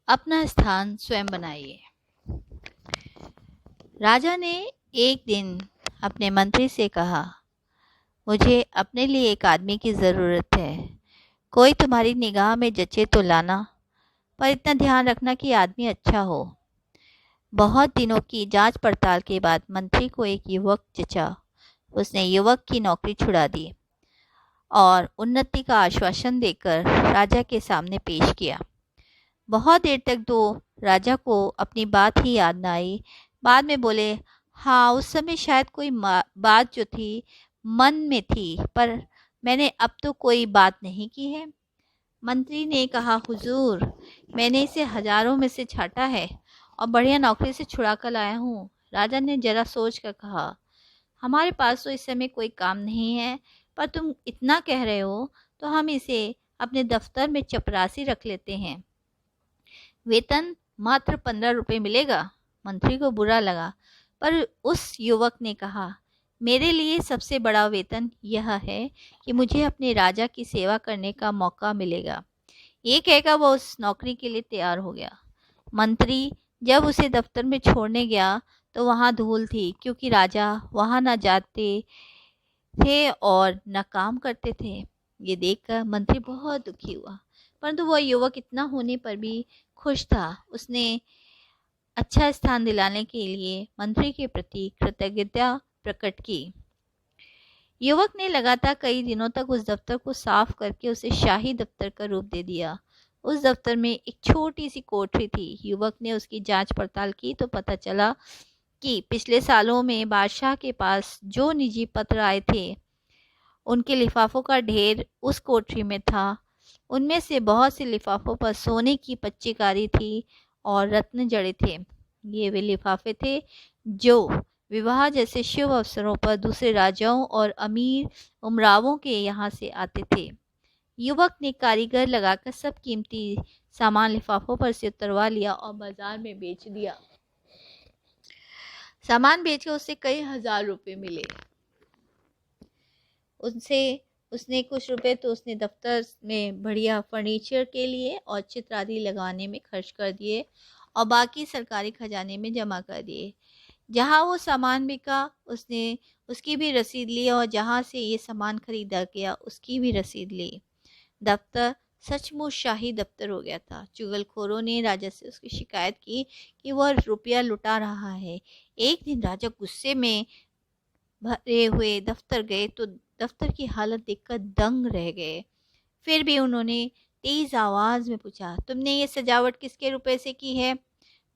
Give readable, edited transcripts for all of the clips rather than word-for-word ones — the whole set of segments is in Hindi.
अपना स्थान स्वयं बनाइए। राजा ने एक दिन अपने मंत्री से कहा, मुझे अपने लिए एक आदमी की ज़रूरत है। कोई तुम्हारी निगाह में जचे तो लाना, पर इतना ध्यान रखना कि आदमी अच्छा हो। बहुत दिनों की जांच पड़ताल के बाद मंत्री को एक युवक जचा। उसने युवक की नौकरी छुड़ा दी और उन्नति का आश्वासन देकर राजा के सामने पेश किया। बहुत देर तक तो राजा को अपनी बात ही याद न आई। बाद में बोले, हाँ, उस समय शायद कोई बात जो थी मन में थी, पर मैंने अब तो कोई बात नहीं की है। मंत्री ने कहा, हुजूर, मैंने इसे हजारों में से छांटा है और बढ़िया नौकरी से छुड़ा कर लाया हूँ। राजा ने जरा सोच कर कहा, हमारे पास तो इस समय कोई काम नहीं है, पर तुम इतना कह रहे हो तो हम इसे अपने दफ्तर में चपरासी रख लेते हैं। वेतन मात्र 15 रुपये मिलेगा। मंत्री को बुरा लगा, पर उस युवक ने कहा, मेरे लिए सबसे बड़ा वेतन यह है कि मुझे अपने राजा की सेवा करने का मौका मिलेगा। ये कहकर वो उस नौकरी के लिए तैयार हो गया। मंत्री जब उसे दफ्तर में छोड़ने गया तो वहाँ धूल थी, क्योंकि राजा वहाँ न जाते थे और न काम करते थे। ये देखकर मंत्री बहुत दुखी हुआ, परंतु वह युवक इतना होने पर भी खुश था। उसने अच्छा स्थान दिलाने के लिए मंत्री के प्रति कृतज्ञता प्रकट की। युवक ने लगातार कई दिनों तक उस दफ्तर को साफ करके उसे शाही दफ्तर का रूप दे दिया। उस दफ्तर में एक छोटी सी कोठरी थी। युवक ने उसकी जांच पड़ताल की तो पता चला कि पिछले सालों में बादशाह के पास जो निजी पत्र आए थे, उनके लिफाफों का ढेर उस कोठरी में था। उनमें से बहुत से लिफाफों पर सोने की पच्चीकारी थी और रत्न जड़े थे। ये वे लिफाफे थे जो विवाह जैसे शुभ अवसरों पर दूसरे राजाओं और अमीर उमरावों के यहाँ से आते थे। युवक ने कारीगर लगाकर सब कीमती सामान लिफाफों पर से उतरवा लिया और बाजार में बेच दिया। सामान बेचकर उसे कई हजार रुपए मिले। उसने कुछ रुपए तो उसने दफ्तर में बढ़िया फर्नीचर के लिए और चित्र आदि लगाने में खर्च कर दिए और बाकी सरकारी खजाने में जमा कर दिए। जहाँ वो सामान बिका उसने उसकी भी रसीद ली और जहाँ से ये सामान खरीदा गया उसकी भी रसीद ली। दफ्तर सचमुच शाही दफ्तर हो गया था। चुगलखोरों ने राजा से उसकी शिकायत की कि वह रुपया लुटा रहा है। एक दिन राजा गुस्से में भरे हुए दफ्तर गए तो दफ्तर की हालत देखकर दंग रह गए। फिर भी उन्होंने तेज आवाज में पूछा, तुमने ये सजावट किसके रुपए से की है?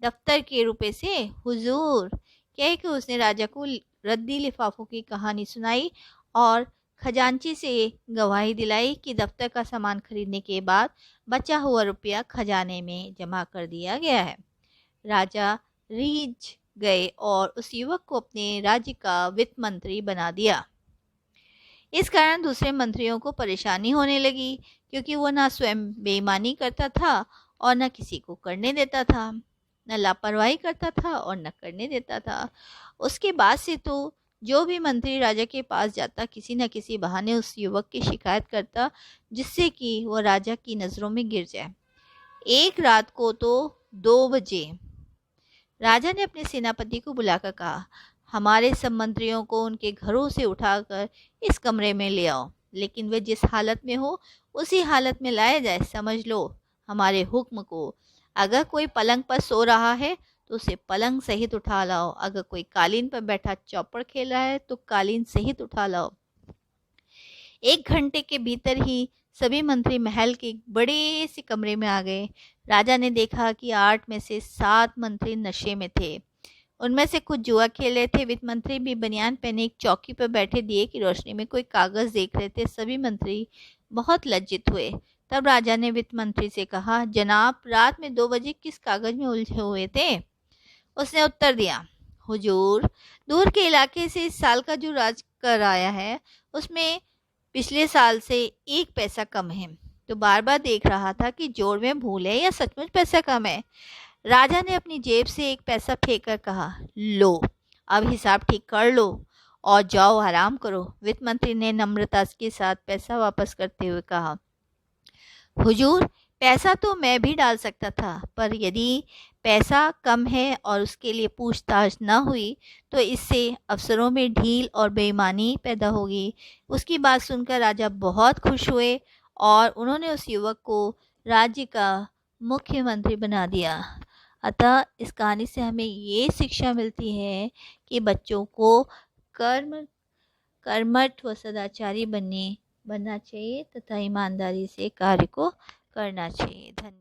दफ्तर के रुपए से, हुजूर, कह के उसने राजा को रद्दी लिफाफों की कहानी सुनाई और खजांची से गवाही दिलाई कि दफ्तर का सामान खरीदने के बाद बचा हुआ रुपया खजाने में जमा कर दिया गया है। राजा रीझ गए और उस युवक को अपने राज्य का वित्त मंत्री बना दिया। इस कारण दूसरे मंत्रियों को परेशानी होने लगी, क्योंकि वो न स्वयं बेईमानी करता था और न किसी को करने देता था, न लापरवाही करता था और न करने देता था। उसके बाद से तो जो भी मंत्री राजा के पास जाता किसी न किसी बहाने उस युवक की शिकायत करता, जिससे कि वो राजा की नज़रों में गिर जाए। एक रात को तो 2 बजे राजा ने अपने सेनापति को बुलाकर कहा, हमारे सब मंत्रियों को उनके घरों से उठाकर इस कमरे में ले आओ, लेकिन वे जिस हालत में हो उसी हालत में लाया जाए। समझ लो हमारे हुक्म को। अगर कोई पलंग पर सो रहा है तो उसे पलंग सहित उठा लाओ। अगर कोई कालीन पर बैठा चौपड़ खेल रहा है तो कालीन सहित उठा लाओ। 1 घंटे के भीतर ही सभी मंत्री महल के बड़े से कमरे में आ गए। राजा ने देखा कि 8 में से 7 मंत्री नशे में थे। उनमें से कुछ जुआ खेल रहे थे। वित्त मंत्री भी बनियान पहने एक चौकी पर बैठे दिए की रोशनी में कोई कागज देख रहे थे। सभी मंत्री बहुत लज्जित हुए। तब राजा ने वित्त मंत्री से कहा, जनाब, रात में 2 बजे किस कागज में उलझे हुए थे? उसने उत्तर दिया, हुजूर, दूर के इलाके से इस साल का जो राज कर आया है उसमें पिछले साल से 1 पैसा कम है। तो बार बार देख रहा था कि जोड़ में भूल है या सचमुच पैसा कम है। राजा ने अपनी जेब से 1 पैसा फेंक कर कहा, लो, अब हिसाब ठीक कर लो और जाओ आराम करो। वित्त मंत्री ने नम्रता के साथ पैसा वापस करते हुए कहा, हुजूर, पैसा तो मैं भी डाल सकता था, पर यदि पैसा कम है और उसके लिए पूछताछ न हुई तो इससे अफसरों में ढील और बेईमानी पैदा होगी। उसकी बात सुनकर राजा बहुत खुश हुए और उन्होंने उस युवक को राज्य का मुख्यमंत्री बना दिया। अतः इस कहानी से हमें ये शिक्षा मिलती है कि बच्चों को कर्म कर्मठ व सदाचारी बनना चाहिए तथा ईमानदारी से कार्य को करना चाहिए। धन्यवाद।